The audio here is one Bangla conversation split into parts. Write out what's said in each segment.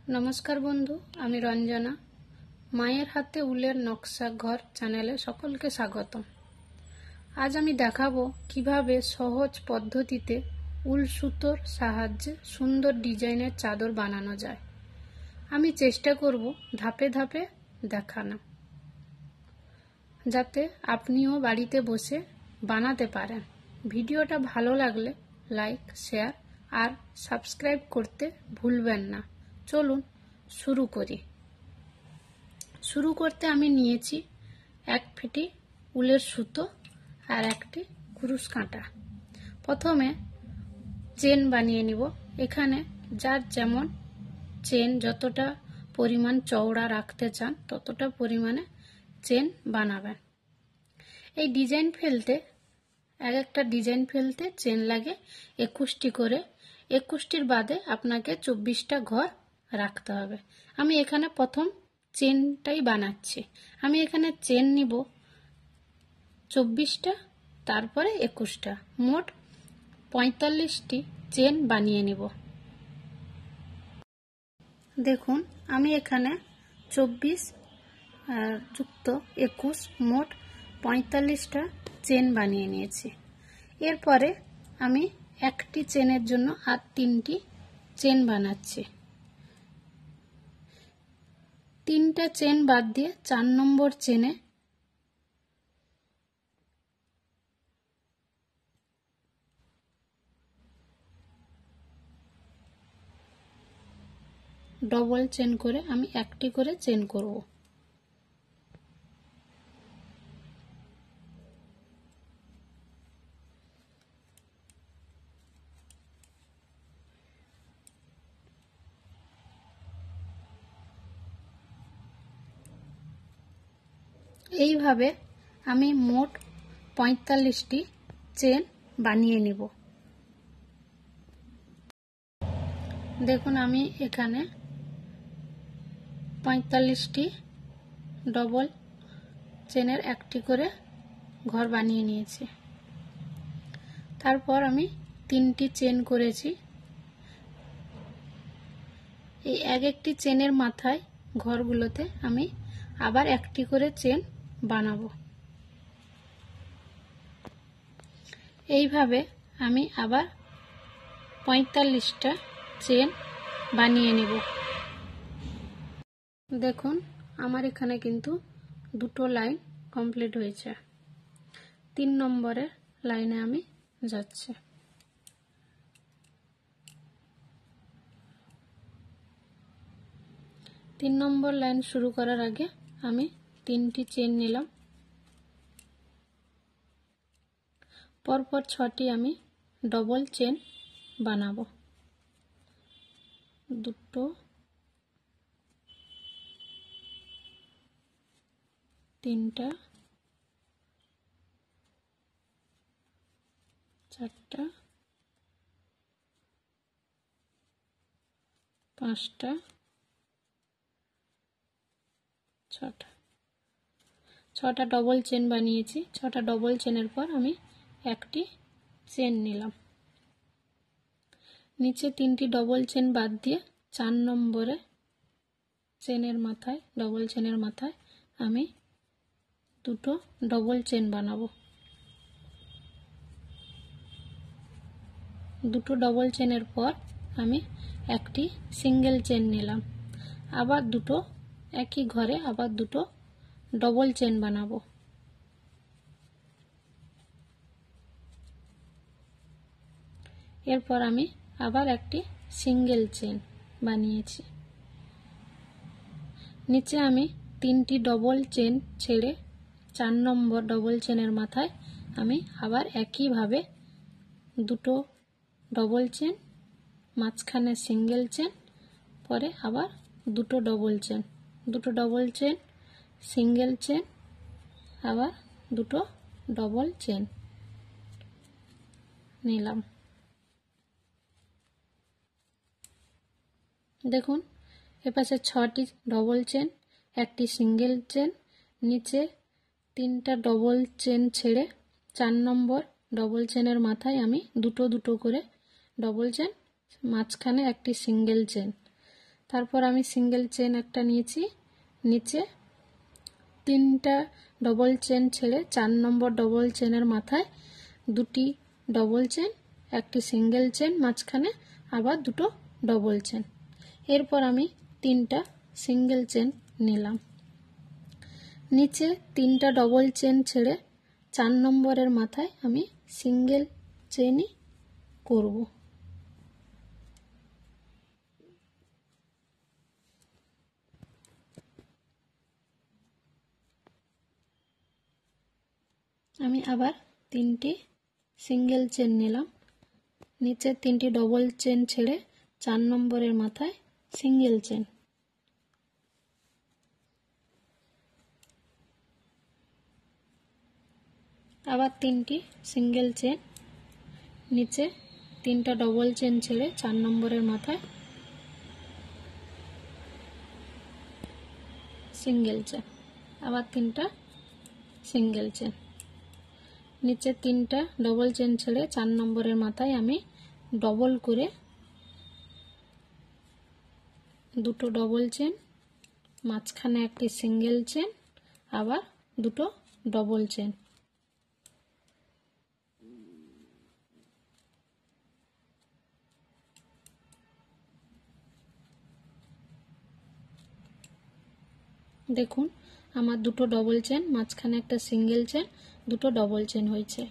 नमस्कार बंधु आमी रंजना मायेर हाथे उलेर नक्शा घर चैनेले सकलके स्वागतम। आज आमी देखाबो किभाबे सहज पद्धतिते उल सुतोर साहाज्ये सुंदर डिजाइनेर चादर बानानो जाय। आमी चेष्टा करब धापे धापे देखानो जाते आपनिओ बाड़ीते बसे बानाते पारेन। भिडियोटा भालो लागले लाइक शेयर और सबस्क्राइब करते भूलबेन ना। चलुन शुरू करी। शुरू करते आमी नियेछि एक फेटी उलेर सुतो और एकटी कुरुश काँटा। प्रथमे चेन बानिये निब। एखाने जार जेमन चेन जतटा परिमाण चौड़ा राखते चान ततटा परिमाणे चेन बानाबेन। এই ডিজাইন ফেলতে এক একটা ডিজাইন ফেলতে চেন লাগে 21টি করে। 21টির বাদে আপনাকে 24টা ঘর রাখতে হবে। আমি এখানে প্রথম চেনটাই বানাচ্ছি। আমি এখানে চেন নিব 24টা তারপরে 21টা মোট 45টি চেন বানিয়ে নিব। দেখুন আমি এখানে 24 যুক্ত 21 মোট 45টা চেন বানিয়ে নিয়েছি। এরপরে আমি একটি চেনের জন্য আর 3টি চেন বানাচ্ছি। 3টা চেন বাদ দিয়ে 4 নম্বর চেনে ডবল চেন করে আমি একটি করে চেন করব। এইভাবে আমি মোট 45টি চেন বানিয়ে নিব। দেখুন আমি এখানে 45টি ডবল চেনের একটি করে ঘর বানিয়ে নিয়েছি। তারপর আমি 3টি চেন করেছি। এই একটি চেনের মাথায় ঘরগুলোতে আমি আবার একটি করে চেন বানাবো। এইভাবে আমি আবার 45টা চেন বানিয়ে নেব। দেখুন আমার এখানে কিন্তু দুটো লাইন কমপ্লিট হয়েছে। 3 নম্বরের লাইনে আমি যাচ্ছি। তিন নম্বর লাইন শুরু করার আগে আমি 3টি চেন নিলাম। পরপর 6টি আমি ডবল চেন বানাবো। 2 3টা 4টা 5টা 6টা ডবল চেন বানিয়েছি। 6টা ডবল চেনের পর আমি একটি চেন নিলাম। নিচে 3টি ডবল চেন বাদ দিয়ে 4 নম্বরে চেনের মাথায় ডবল চেনের মাথায় আমি দুটো ডবল চেন বানাবো। দুটো ডবল চেনের পর আমি একটি সিঙ্গেল চেন নিলাম। আবার দুটো একই ঘরে আবার দুটো ডবল চেন বানাবো। এরপর আমি আবার একটি সিঙ্গেল চেন বানিয়েছি। নিচে আমি 3টি ডবল চেন ছেড়ে 4 নম্বর ডবল চেনের মাথায় আমি আবার একইভাবে দুটো ডবল চেন মাঝখানে সিঙ্গেল চেন পরে আবার দুটো ডবল চেন সিঙ্গেল চেন আবার দুটো ডবল চেন নিলাম। দেখুন এপাশে 6টি ডবল চেন একটি সিঙ্গেল চেন নিচে 3টা ডবল চেন ছেড়ে 4 নম্বর ডবল চেনের মাথায় আমি দুটো দুটো করে ডবল চেন মাঝখানে একটি সিঙ্গেল চেন তারপর আমি সিঙ্গেল চেন একটা নিয়েছি, নিচে 3টা ডবল চেন ছেড়ে 4 নম্বর ডবল চেনের মাথায় 2টি ডবল চেন, একটি সিঙ্গেল চেন মাঝখানে, আবার 2টো ডবল চেন। এরপর আমি 3টা সিঙ্গেল চেন নিলাম, নিচে 3টা ডবল চেন ছেড়ে 4 নম্বরের মাথায় আমি সিঙ্গেল চেনই করব। আমি আবার 3টি সিঙ্গেল চেন নিলাম, নিচে 3টি ডবল চেন ছেড়ে 4 নম্বরের মাথায় সিঙ্গেল চেন, আবার 3টি সিঙ্গেল চেন, নিচে 3টা ডবল চেন ছেড়ে 4 নম্বরের মাথায় সিঙ্গেল চেন, আবার 3টা সিঙ্গেল চেন, নিচে 3টা ডবল চেন ছেড়ে 4 নম্বরের মাথায় আমি ডবল করে 2টো ডবল চেন, মাঝখানে একটি সিঙ্গেল চেন, আবার 2টো ডবল চেন। দেখুন আমার 2টো ডবল চেন, মাঝখানে একটা সিঙ্গেল চেন, 2টো ডবল চেন হয়েছে।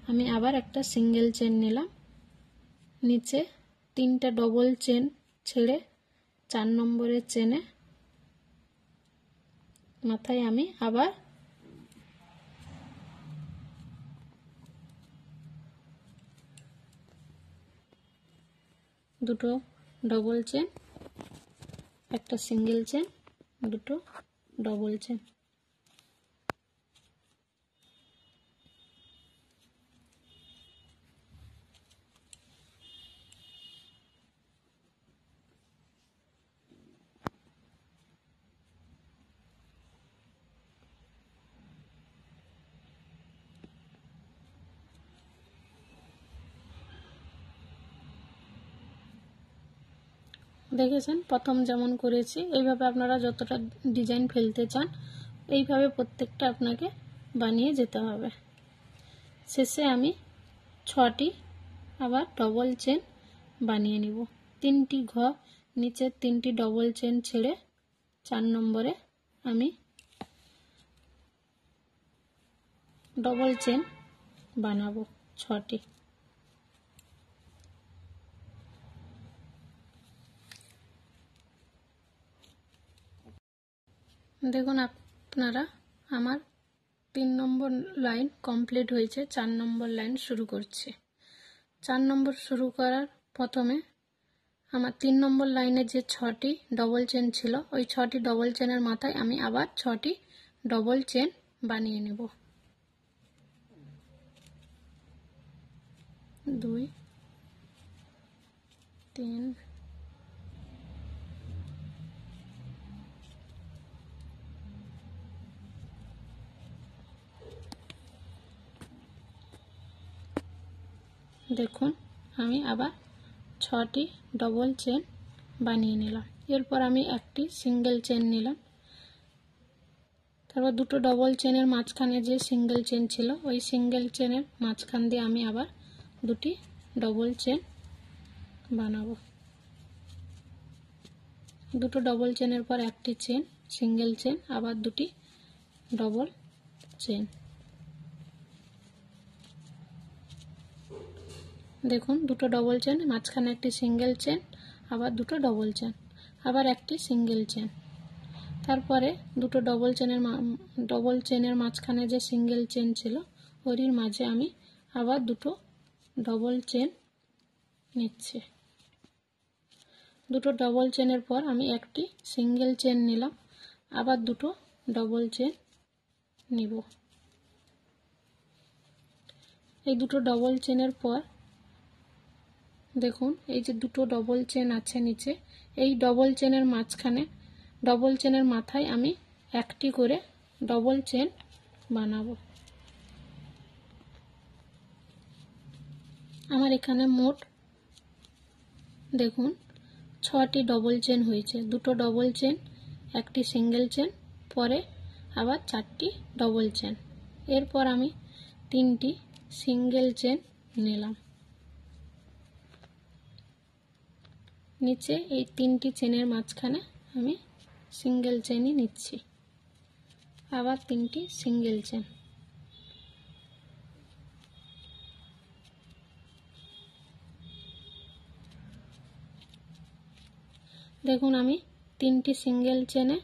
আমি আবার একটা সিঙ্গেল চেন নিলাম, নিচে 3টা ডবল চেন ছেড়ে 4 নম্বরের চেনে মাথায় আমি আবার দুটো ডবল চেন, একটা সিঙ্গেল চেন, 2টো ডবল চেন। দেখেছেন প্রথম যেমন করেছি, এইভাবে আপনারা যতটা ডিজাইন ফেলতে চান এইভাবে প্রত্যেকটা আপনাকে বানিয়ে যেতে হবে। শেষে আমি 6টি আবার ডবল চেন বানিয়ে নিব। 3টি ঘর, নিচে 3টি ডবল চেন ছেড়ে 4 নম্বরে আমি ডবল চেন বানাবো 6টি। দেখুন আপনারা আমার 3 নম্বর লাইন কমপ্লিট হয়েছে, 4 নম্বর লাইন শুরু করছি। 4 নম্বর শুরু করার প্রথমে আমার 3 নম্বর লাইনে যে 6টি ডবল চেন ছিল, ওই 6টি ডবল চেনের মাথায় আমি আবার 6টি ডবল চেন বানিয়ে নেব। 2 3 দেখুন আমি আবার 6টি ডবল চেন বানিয়ে নিলাম। এরপর আমি একটি সিঙ্গেল চেন নিলাম, তারপর 2টো ডবল চেনের মাঝখানে যে সিঙ্গেল চেন ছিল ওই সিঙ্গেল চেনের মাঝখান দিয়ে আমি আবার 2টি ডবল চেন বানাবো। 2টো ডবল চেনের পর একটি চেন, সিঙ্গেল চেন, আবার 2টি ডবল চেন। দেখুন 2টো ডবল চেন, মাঝখানে একটি সিঙ্গেল চেন, আবার 2টো ডবল চেন, আবার একটি সিঙ্গেল চেন, তারপরে 2টো ডবল চেনের মাঝখানে যে সিঙ্গেল চেন ছিল ওরই মাঝে আমি আবার 2টো ডবল চেন নিচ্ছি। 2টো ডবল চেনের পর আমি একটি সিঙ্গেল চেন নিলাম, আবার 2টো ডবল চেন নিব। এই 2টো ডবল চেনের পর দেখুন এই যে 2টো ডবল চেন আছে নিচে, এই ডবল চেনের মাঝখানে ডবল চেনের মাথায় আমি একটি করে ডবল চেন বানাবো। আমার এখানে মোট দেখুন 6টি ডবল চেন হয়েছে, দুটো ডবল চেন, একটি সিঙ্গেল চেন, পরে আবার 4টি ডবল চেন। এরপর আমি 3টি সিঙ্গেল চেন নিলাম। নিচে এই 3টি চেনের মাঝখানে আমি সিঙ্গেল চেনই নিচ্ছি। আবার 3টি সিঙ্গেল চেন। দেখুন আমি 3টি সিঙ্গেল চেনে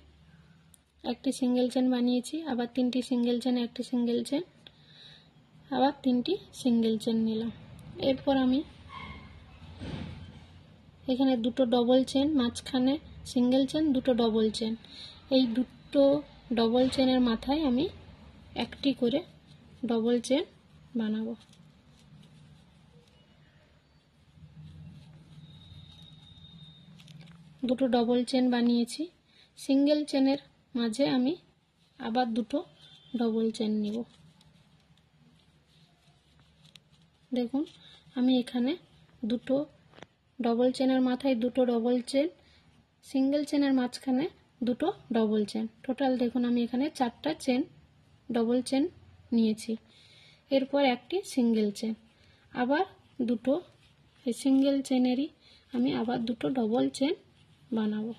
একটি সিঙ্গেল চেন বানিয়েছি, আবার 3টি সিঙ্গেল চেনে একটি সিঙ্গেল চেন, আবার 3টি সিঙ্গেল চেন নিলাম। এরপর আমি এখানে দুটো ডবল চেন, মাঝখানে সিঙ্গেল চেন, দুটো ডবল চেন, এই দুটো ডবল চেনের মাথায় আমি একটি করে ডবল চেন বানাবো। দুটো ডবল চেন বানিয়েছি। সিঙ্গেল চেনের মাঝে আমি আবার দুটো ডবল চেন নিব। দেখুন আমি এখানে দুটো ডবল চেনের মাথায় দুটো ডবল চেন, সিঙ্গেল চেনের মাঝখানে দুটো ডবল চেন, টোটাল দেখুন আমি এখানে 4টা চেন ডবল চেন নিয়েছি। এরপর একটি সিঙ্গেল চেন, আবার দুটো এই সিঙ্গেল চেনেরই আমি আবার দুটো ডবল চেন বানাবো।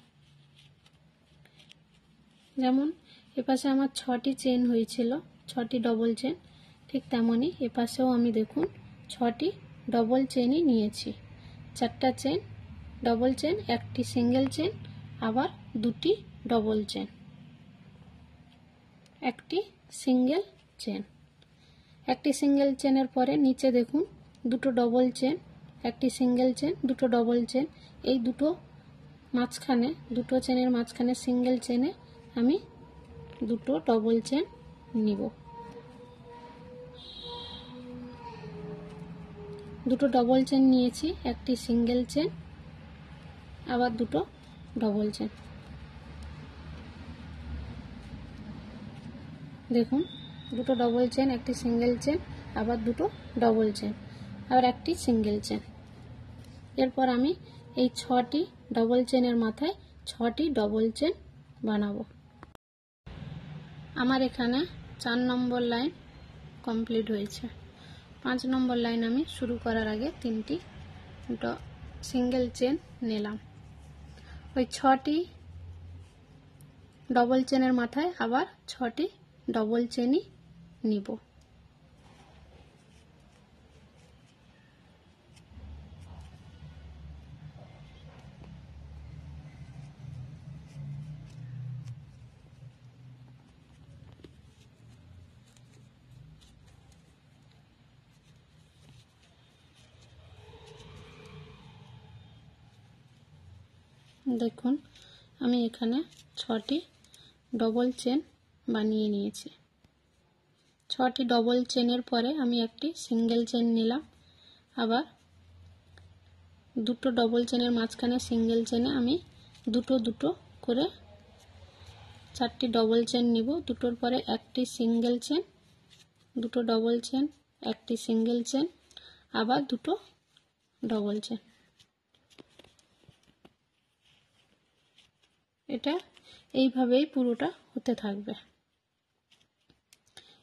যেমন এপাশে আমার 6টি চেন হয়েছিল, 6টি ডবল চেন, ঠিক তেমনই এপাশেও আমি দেখুন 6টি ডবল চেনই নিয়েছি। 4টা চেন ডবল চেন, একটি সিঙ্গেল চেন, আবার দুটি ডবল চেন, একটি সিঙ্গেল চেন। একটি সিঙ্গেল চেনের পরে নিচে দেখুন দুটো ডবল চেন, একটি সিঙ্গেল চেন, দুটো ডবল চেন, এই দুটো মাঝখানে দুটো চেনের মাঝখানে সিঙ্গেল চেনে আমি দুটো ডবল চেন নিব। দুটো ডবল চেন নিয়েছি, একটি সিঙ্গেল চেন, আবার দুটো ডবল চেন। দেখুন দুটো ডবল চেন, একটি সিঙ্গেল চেন, আবার দুটো ডবল চেন, আবার একটি সিঙ্গেল চেন। এরপর আমি এই 6টি ডবল চেনের মাথায় 6টি ডবল চেন বানাবো। আমার এখানে 4 নম্বর লাইন কমপ্লিট হয়েছে। 5 নম্বর লাইন আমি শুরু করার আগে 3টি সিঙ্গেল চেন নিলাম। ওই 6টি ডবল চেনের মাথায় আবার 6টি ডবল চেনই নিব। দেখুন আমি এখানে 6টি ডবল চেন বানিয়ে নিয়েছি। 6টি ডবল চেনের পরে আমি একটি সিঙ্গেল চেন নিলাম, আবার দুটো ডবল চেনের মাঝখানে সিঙ্গেল চেনে আমি দুটো দুটো করে 4টি ডবল চেন নিব। দুটোর পরে একটি সিঙ্গেল চেন, দুটো ডবল চেন, একটি সিঙ্গেল চেন, আবার দুটো ডবল চেন। এটা এইভাবেই পুরোটা হতে থাকবে।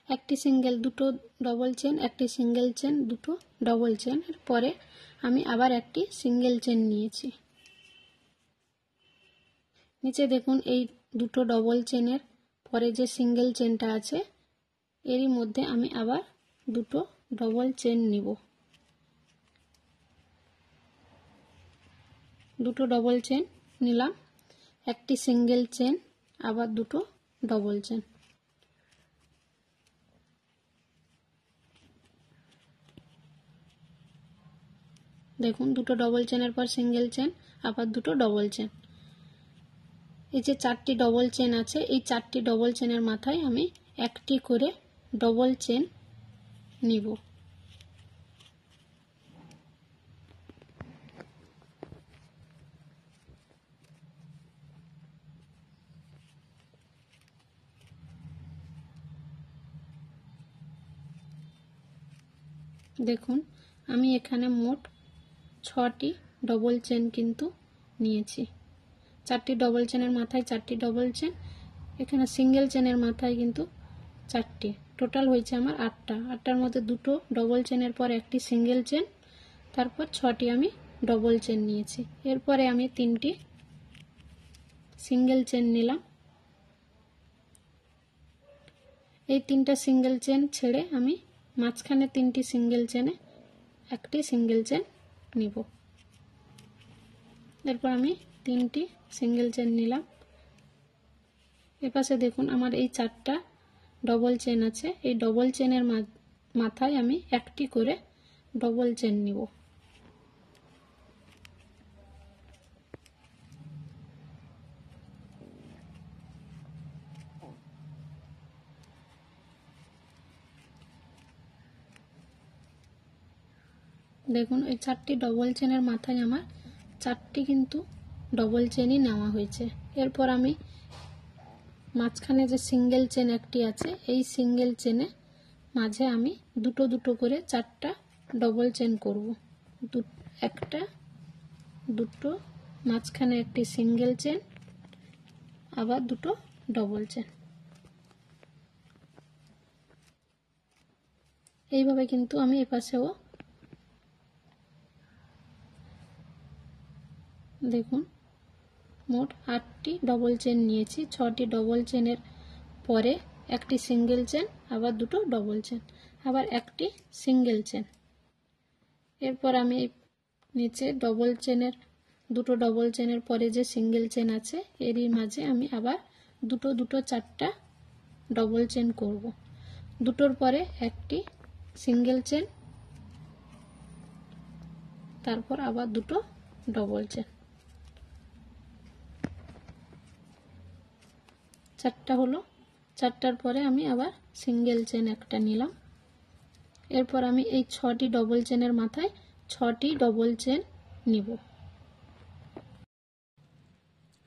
একটি সিঙ্গেল, দুটো ডবল চেন, একটি সিঙ্গেল চেন, দুটো ডবল চেন, এর পরে আমি আবার একটি সিঙ্গেল চেন নিয়েছি। নিচে দেখুন এই দুটো ডবল চেনের পরে যে সিঙ্গেল চেনটা আছে এরই মধ্যে আমি আবার দুটো ডবল চেন নিব। দুটো ডবল চেন নিলাম, একটি সিঙ্গেল চেন, আবার দুটো ডবল চেন। দেখুন দুটো ডবল চেনের পর সিঙ্গেল চেন, আবার দুটো ডবল চেন। এই যে 4টি ডবল চেন আছে, এই 4টি ডবল চেনের মাথায় আমি একটি করে ডবল চেন নিব। দেখুন আমি এখানে মোট 6টি ডবল চেন কিন্তু নিয়েছি। 4টি ডবল চেনের মাথায় 4টি ডবল চেন, এখানে সিঙ্গেল চেনের মাথায় কিন্তু 4টি, টোটাল হয়েছে আমার 8টা। 8টার মধ্যে 2টো ডবল চেনের পর একটি সিঙ্গেল চেন, তারপর 6টি আমি ডবল চেন নিয়েছি। এরপরে আমি 3টি সিঙ্গেল চেন নিলাম। এই 3টা সিঙ্গেল চেন ছেড়ে আমি মাঝখানে 3টি সিঙ্গেল চেনে একটি সিঙ্গেল চেন নিব। এরপর আমি 3টি সিঙ্গেল চেন নিলাম। এপাশে দেখুন আমার এই 4টা ডবল চেন আছে, এই ডবল চেনের মাথায় আমি একটি করে ডবল চেন নিব। দেখুন এই 4টি ডবল চেনের মাথায় আমার 4টি কিন্তু ডবল চেনই নেওয়া হয়েছে। এরপর আমি মাঝখানে যে সিঙ্গেল চেন একটি আছে, এই সিঙ্গেল চেনে মাঝে আমি দুটো দুটো করে 4টা ডবল চেন করব। একটা, দুটো, মাঝখানে একটি সিঙ্গেল চেন, আবার দুটো ডবল চেন। এইভাবে কিন্তু আমি এপাশেও দেখুন মোট 8টি ডবল চেন নিয়েছি। 6টি ডবল চেনের পরে একটি সিঙ্গেল চেন, আবার দুটো ডবল চেন, আবার একটি সিঙ্গেল চেন। এরপর আমি নিচে ডবল চেনের দুটো ডবল চেনের পরে যে সিঙ্গেল চেন আছে এরই মাঝে আমি আবার দুটো দুটো 4টা ডবল চেন করব। দুটোর পরে একটি সিঙ্গেল চেন, তারপর আবার দুটো ডবল চেন। 4টা হলো। 4টার পরে আমি আবার সিঙ্গেল চেন একটা নিলাম। এরপর আমি এই 6টি ডবল চেনের মাথায় 6টি ডবল চেন নিব।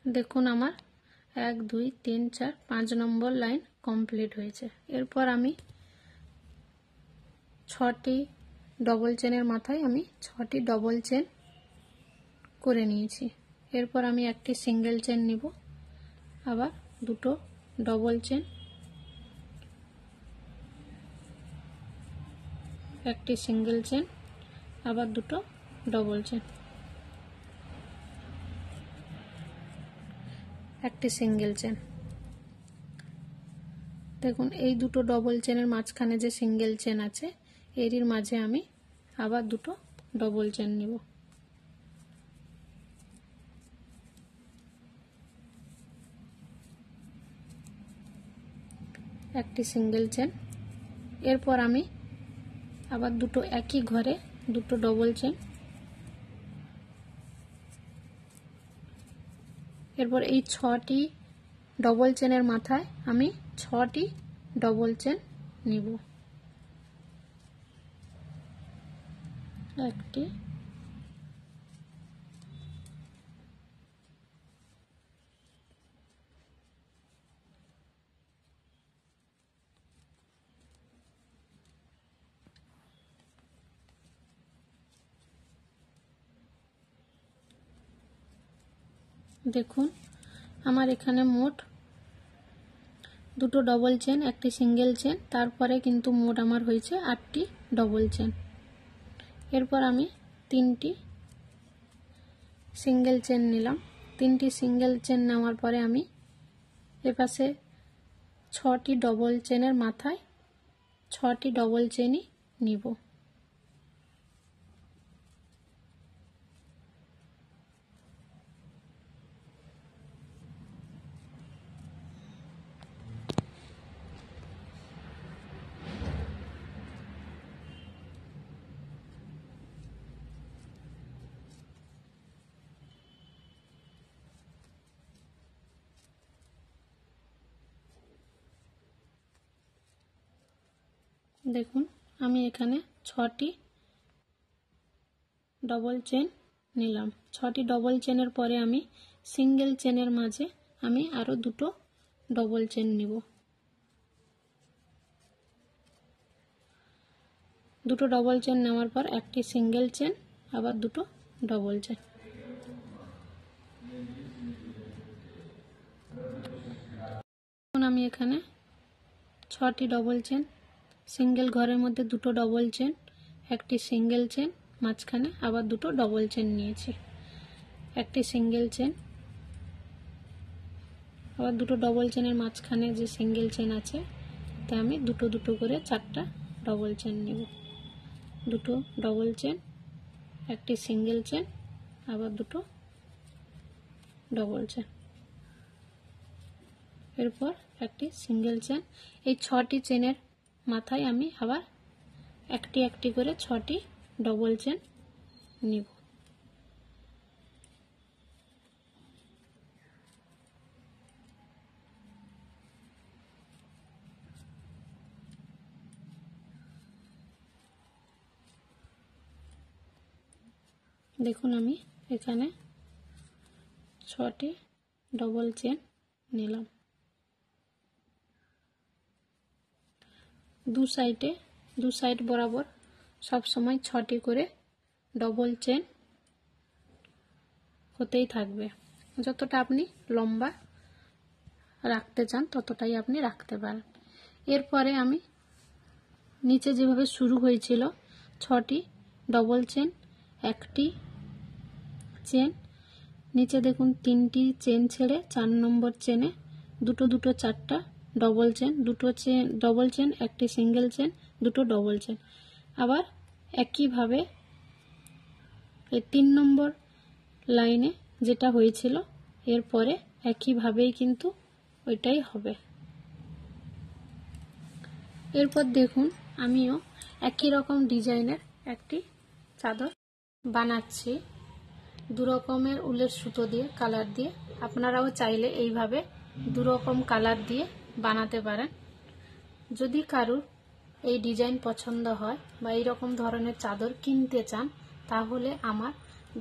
দেখুন আমার 1 2 3 4 5 নম্বর লাইন কমপ্লিট হয়েছে। এরপর আমি 6টি ডবল চেনের মাথায় আমি 6টি ডবল চেন করে নিয়েছি। এরপর আমি একটি সিঙ্গেল চেন নিব, আবার দুটো ডবল চেন, একটি সিঙ্গেল চেন, আবার দুটো ডবল চেন, একটি সিঙ্গেল চেন। দেখুন এই দুটো ডবল চেনের মাঝখানে যে সিঙ্গেল চেন আছে এরই মাঝে আমি আবার দুটো ডবল চেন নিব। একটি সিঙ্গেল চেন। এরপর আমি আবার দুটো একই ঘরে দুটো ডবল চেন। এরপর এই 6টি ডবল চেনের মাথায় আমি 6টি ডবল চেন নিব। একটি, দেখুন আমার এখানে মোট দুটো ডবল চেন, একটি সিঙ্গেল চেন, তারপরে কিন্তু মোট আমার হয়েছে 8টি ডবল চেন। এরপর আমি 3টি সিঙ্গেল চেন নিলাম। 3টি সিঙ্গেল চেন নেওয়ার পরে আমি এপাশে 6টি ডবল চেনের মাথায় 6টি ডবল চেনই নিব। দেখুন আমি এখানে 6টি ডবল চেন নিলাম। 6টি ডবল চেনের পরে আমি সিঙ্গেল চেনের মাঝে আমি আরো দুটো ডবল চেন নিব। দুটো ডবল চেন নেওয়ার পর একটি সিঙ্গেল চেন, আবার দুটো ডবল চেন। এখন আমি এখানে 6টি ডবল চেন, সিঙ্গেল ঘরের মধ্যে 2টো ডবল চেন, একটি সিঙ্গেল চেন, মাঝখানে আবার 2টো ডবল চেন নিয়েছি, একটি সিঙ্গেল চেন, আবার 2টো ডবল চেনের মাঝখানে যে সিঙ্গেল চেন আছে তাতে আমি 2টো করে 4টা ডবল চেন নেব, 2টো ডবল চেন, একটি সিঙ্গেল চেন, আবার 2টো ডবল চেন, এরপর একটি সিঙ্গেল চেন। এই 6টি চেনের মাথায় আমি আবার একটি একটি করে 6টি ডবল চেন নিব। দেখুন আমি এখানে 6টি ডবল চেন নিলাম। দু সাইড বরাবর সব সময় 6টি করে ডবল চেন হতেই থাকবে। যতটা আপনি লম্বা রাখতে চান ততটাই আপনি রাখতে পারেন। এরপরে আমি নিচে যেভাবে শুরু হয়েছিল 6টি ডবল চেন, একটি চেন, নিচে দেখুন 3টি চেন ছেড়ে 4 নম্বর চেনে 2টো 4টা ডবল চেন, 2টো চেন ডবল চেন, একটি সিঙ্গেল চেন, 2টো ডবল চেন। আবার একইভাবে এই 3 নম্বর লাইনে যেটা হয়েছিল এরপরে একইভাবেই কিন্তু ওইটাই হবে। এরপর দেখুন আমিও একই রকম ডিজাইনের একটি চাদর বানাচ্ছি, 2 রকমের উলের সুতো দিয়ে, কালার দিয়ে। আপনারাও চাইলে এইভাবে 2 রকম কালার দিয়ে বানাতে পারেন। যদি কারুর এই ডিজাইন পছন্দ হয় বা এই রকম ধরনের চাদর কিনতে চান তাহলে আমার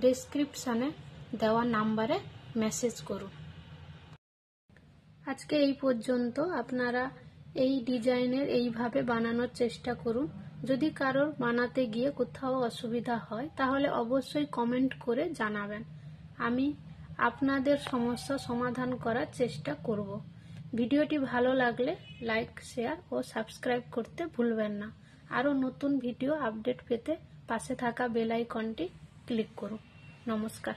ডেসক্রিপশনে দেওয়া নাম্বারে মেসেজ করুন। আজকে এই পর্যন্ত। আপনারা এই ডিজাইনের এইভাবে বানানোর চেষ্টা করুন। যদি কারোর বানাতে গিয়ে কোথাও অসুবিধা হয় তাহলে অবশ্যই কমেন্ট করে জানাবেন, আমি আপনাদের সমস্যা সমাধান করার চেষ্টা করব। ভিডিওটি ভালো লাগলে লাইক, শেয়ার ও সাবস্ক্রাইব করতে ভুলবেন না। আরও নতুন ভিডিও আপডেট পেতে পাশে থাকা বেল আইকনটি ক্লিক করুন। নমস্কার।